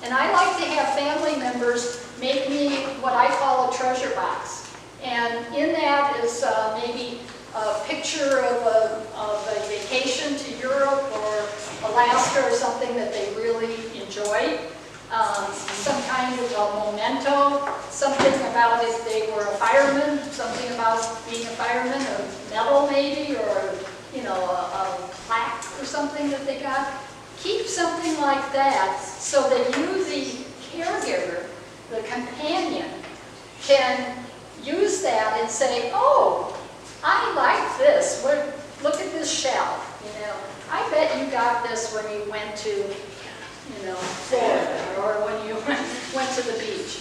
And I like to have family members make me what I call a treasure box. And in that is maybe a picture of a vacation to Europe or Alaska or something that they really enjoyed. Some kind of a memento, something about if they were a fireman, something about being a fireman, a medal maybe, or you know, a plaque or something that they got. Keep something like that so that you, the caregiver, the companion, can use that and say, oh, I like this. Look at this shell. You know, I bet you got this when you went to, you know, Florida, or when you went to the beach.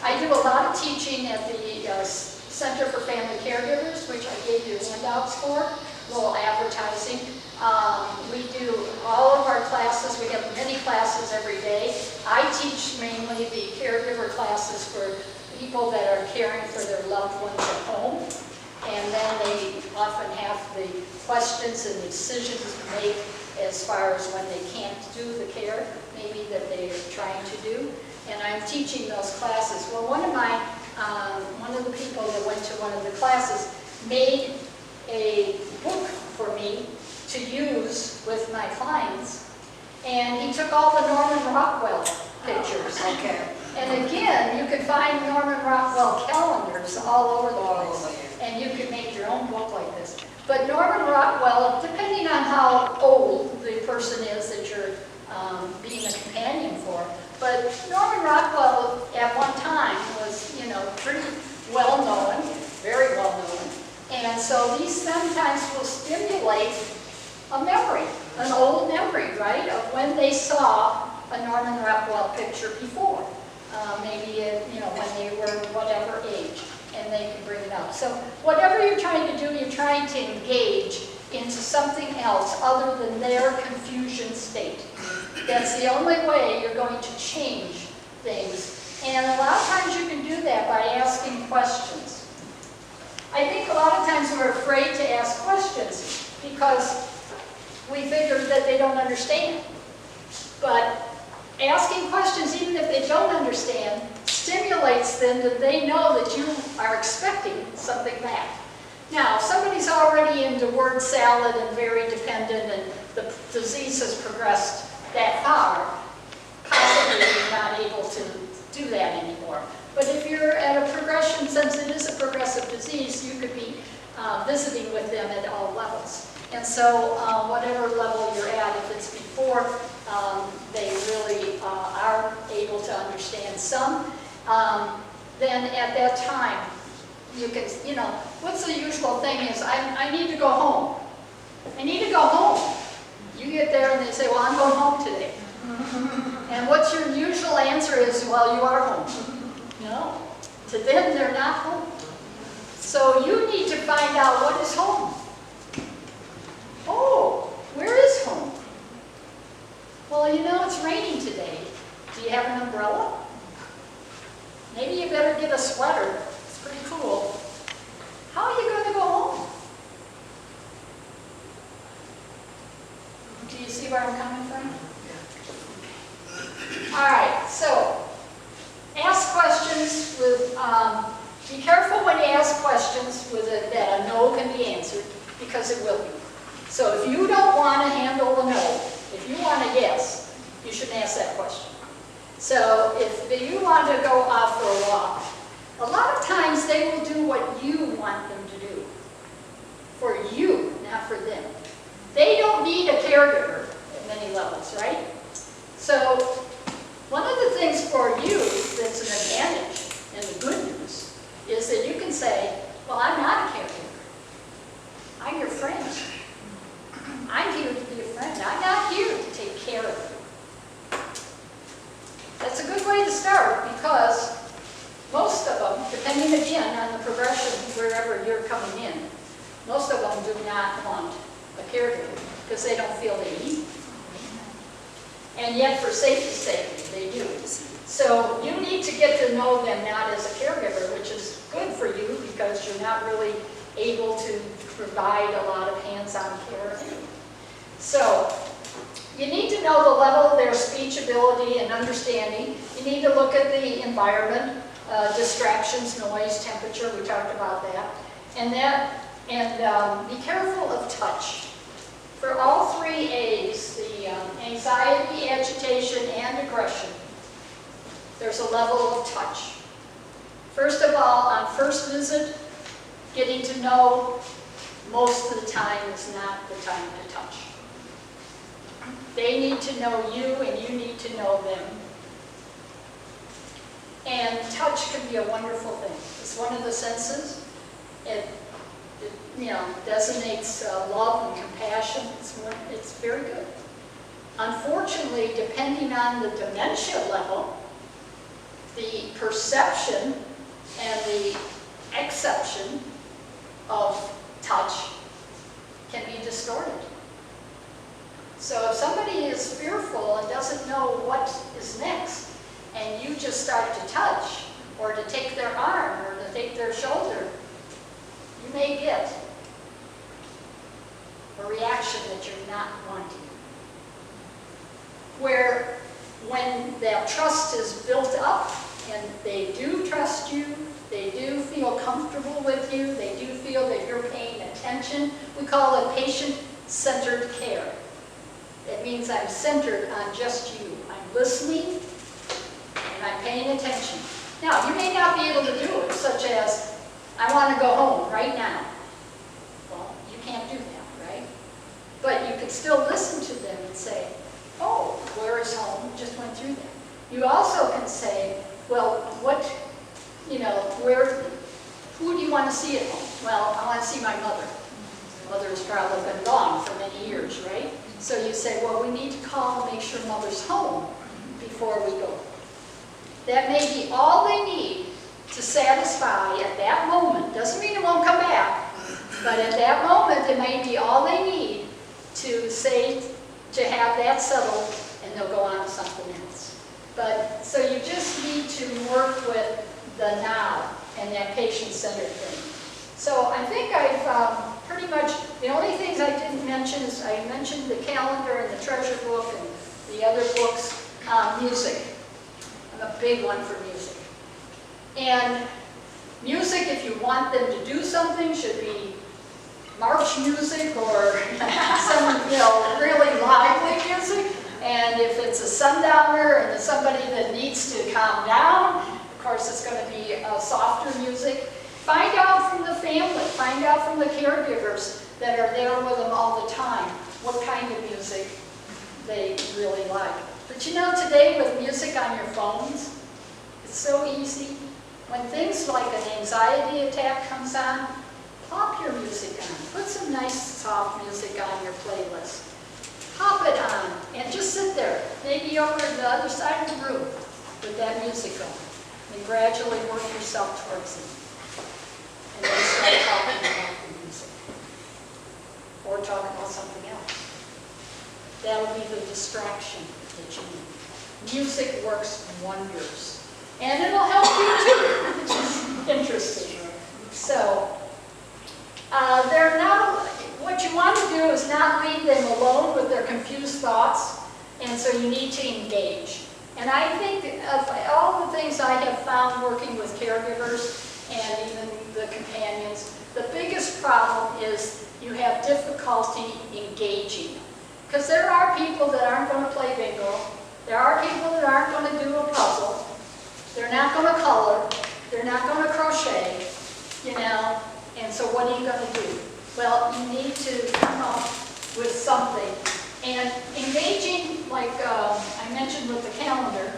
I do a lot of teaching at the Center for Family Caregivers, which I gave you handouts for, a little advertising. We do all of our classes. We have many classes every day. I teach mainly the caregiver classes for people that are caring for their loved ones at home. And then they often have the questions and decisions to make as far as when they can't do the care, maybe that they are trying to do. And I'm teaching those classes. Well, one of the people that went to one of the classes made a book for me to use with my clients. And he took all the Norman Rockwell pictures. Okay. And again, you can find Norman Rockwell calendars all over the place. And you can make your own book like this. But Norman Rockwell, depending on how old the person is that you're being a companion for, but Norman Rockwell at one time was, you know, pretty well known, very well known. And so these sometimes will stimulate a memory, an old memory, right, of when they saw a Norman Rockwell picture before. Maybe, you know, when they were whatever age, and they can bring it up. So whatever you're trying to do, you're trying to engage into something else other than their confusion state. That's the only way you're going to change things. And a lot of times you can do that by asking questions. I think a lot of times we're afraid to ask questions because we figure that they don't understand. But asking questions, even if they don't understand, stimulates them that they know that you are expecting something back. Now, if somebody's already into word salad and very dependent and the disease has progressed that far, possibly you're not able to do that anymore. But if you're at a progression, since it is a progressive disease, you could be visiting with them at all levels. And so whatever level you're at, if it's before they really are able to understand some, then at that time, you can, you know, what's the usual thing is, I need to go home. I need to go home. You get there and they say, well, I'm going home today. And what's your usual answer is, well, you are home. No. To them, they're not home. So you need to find out what is home. Oh, where is home? Well, you know, it's raining today. Do you have an umbrella? Maybe you better get a sweater. It's pretty cool. How are you going to go home? Do you see where I'm coming from? All right, so ask questions with, be careful when you ask questions with that a no can be answered, because it will be. So if you don't want to handle a no, if you want a yes, you shouldn't ask that question. So if you want to go out for a walk, a lot of times they will do what you want them to do. For you, not for them. They don't need a caregiver at many levels, right? So one of the things for you that's an advantage, and the good news, is that you can say, well, I'm not a caregiver. I'm your friend. I'm here to be a friend. I'm not here to take care of you. That's a good way to start, because most of them, depending again on the progression wherever you're coming in, most of them do not want a caregiver because they don't feel they need one. And yet, for safety's sake, they do. So you need to get to know them not as a caregiver, which is good for you because you're not really able to provide a lot of hands-on care anyway. So You need to know the level of their speech ability and understanding. You need to look at the environment, distractions, noise, temperature, we talked about that. And be careful of touch. For all three A's, the anxiety, agitation, and aggression, there's a level of touch. First of all, on first visit, getting to know most of the time is not the time to touch. They need to know you and you need to know them. And touch can be a wonderful thing. It's one of the senses. It designates love and compassion. It's very good. Unfortunately, depending on the dementia level, the perception and the exception of touch can be distorted. So if somebody is fearful and doesn't know what is next, and you just start to touch, or to take their arm, or to take their shoulder, you may get a reaction that you're not wanting. Where when that trust is built up, and they do trust you, they do feel comfortable with you, they do feel that you're paying attention, we call it patient-centered care. It means I'm centered on just you. I'm listening, and I'm paying attention. Now, you may not be able to do it, such as, I want to go home right now. Well, you can't do that, right? But you could still listen to them and say, oh, where is home? We just went through that. You also can say, well, who do you want to see at home? Well, I want to see my mother. Mother's probably been gone for many years, right? So you say, well, we need to call and make sure Mother's home before we go. That may be all they need to satisfy at that moment. Doesn't mean it won't come back, but at that moment, it may be all they need to say, to have that settled, and they'll go on to something else. But, so you just need to work with the now and that patient-centered thing. So I think I've pretty much, the only things I didn't mention is I mentioned the calendar and the treasure book and the other books. Music. I'm a big one for music. And music, if you want them to do something, should be march music or some really lively music. And if it's a sundowner and it's somebody that needs to calm down, of course it's going to be softer music. Find out from the family, find out from the caregivers that are there with them all the time what kind of music they really like. But you know, today with music on your phones, it's so easy. When things like an anxiety attack comes on, pop your music on. Put some nice soft music on your playlist. Pop it on and just sit there, maybe over to the other side of the room with that music on. And gradually work yourself towards it. And then start talking about the music. Or talk about something else. That'll be the distraction that you need. Music works wonders. And it'll help you too, which is interesting. So, what you want to do is not leave them alone with their confused thoughts, and so you need to engage. And I think of all the things I have found working with caregivers and even the companions, the biggest problem is you have difficulty engaging. Because there are people that aren't going to play bingo, there are people that aren't going to do a puzzle, they're not going to color, they're not going to crochet, and so what are you going to do? Well, you need to come up with something. And engaging, like I mentioned with the calendar,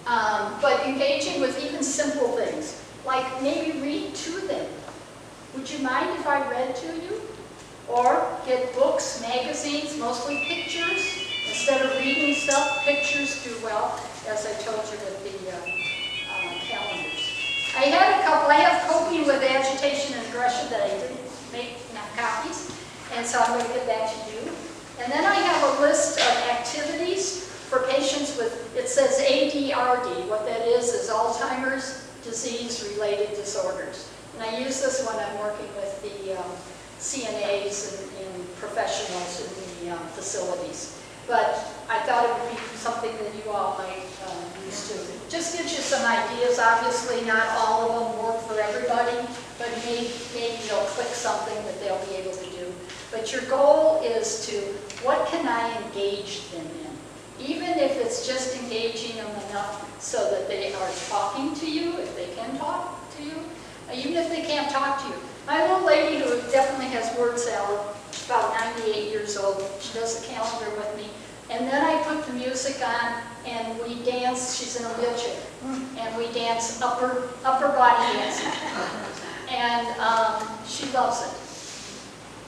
but engaging with even simple things, like maybe read to them. Would you mind if I read to you? Or get books, magazines, mostly pictures. Instead of reading stuff, pictures do well, as I told you with the calendars. I have Coping with Agitation and Aggression that I didn't make enough copies, and so I'm going to give that to you. And then I have a list of activities for patients with, it says ADRD. What that is Alzheimer's disease-related disorders. And I use this when I'm working with the CNAs and professionals in the facilities. But I thought it would be something that you all might use too. Just gives you some ideas. Obviously, not all of them work for everybody, but maybe they'll click something that they'll be able to do. But your goal is to, what can I engage them in? Even if it's just engaging them enough so that they are talking to you, if they can talk to you, even if they can't talk to you. My little lady who definitely has word salad, she's about 98 years old, she does the calendar with me, and then I put the music on and we dance. She's in a wheelchair, and we dance upper body dancing, and she loves it.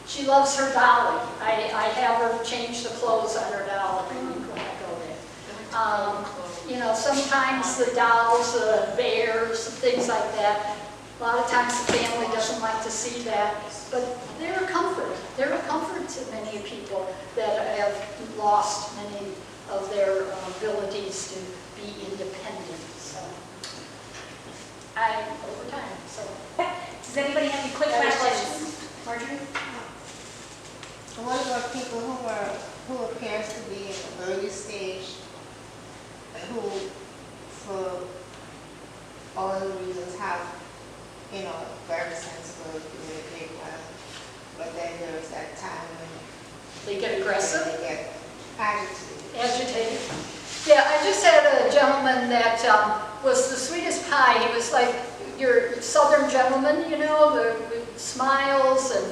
She loves her dolly. I have her change the clothes on her doll every week when I go there. You know, sometimes the dolls, bears, things like that. A lot of times the family doesn't like to see that, but they're a comfort. They're a comfort to many people that have lost many of their abilities to be independent. So, over time. So, does anybody have any quick questions? Marjorie? What about people who appears to be in the early stage, who, for all the reasons, have, you know, very sensible, communicate well, but then there's that time when they get aggressive? they get agitated. Yeah, I just had a gentleman that was the sweetest pie. He was like your southern gentleman, you know, the smiles and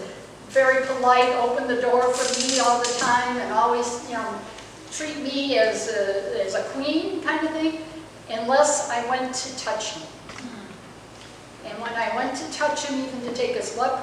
very polite, opened the door for me all the time and always, you know, treat me as a queen kind of thing, unless I went to touch him. And when I went to touch him, even to take his blood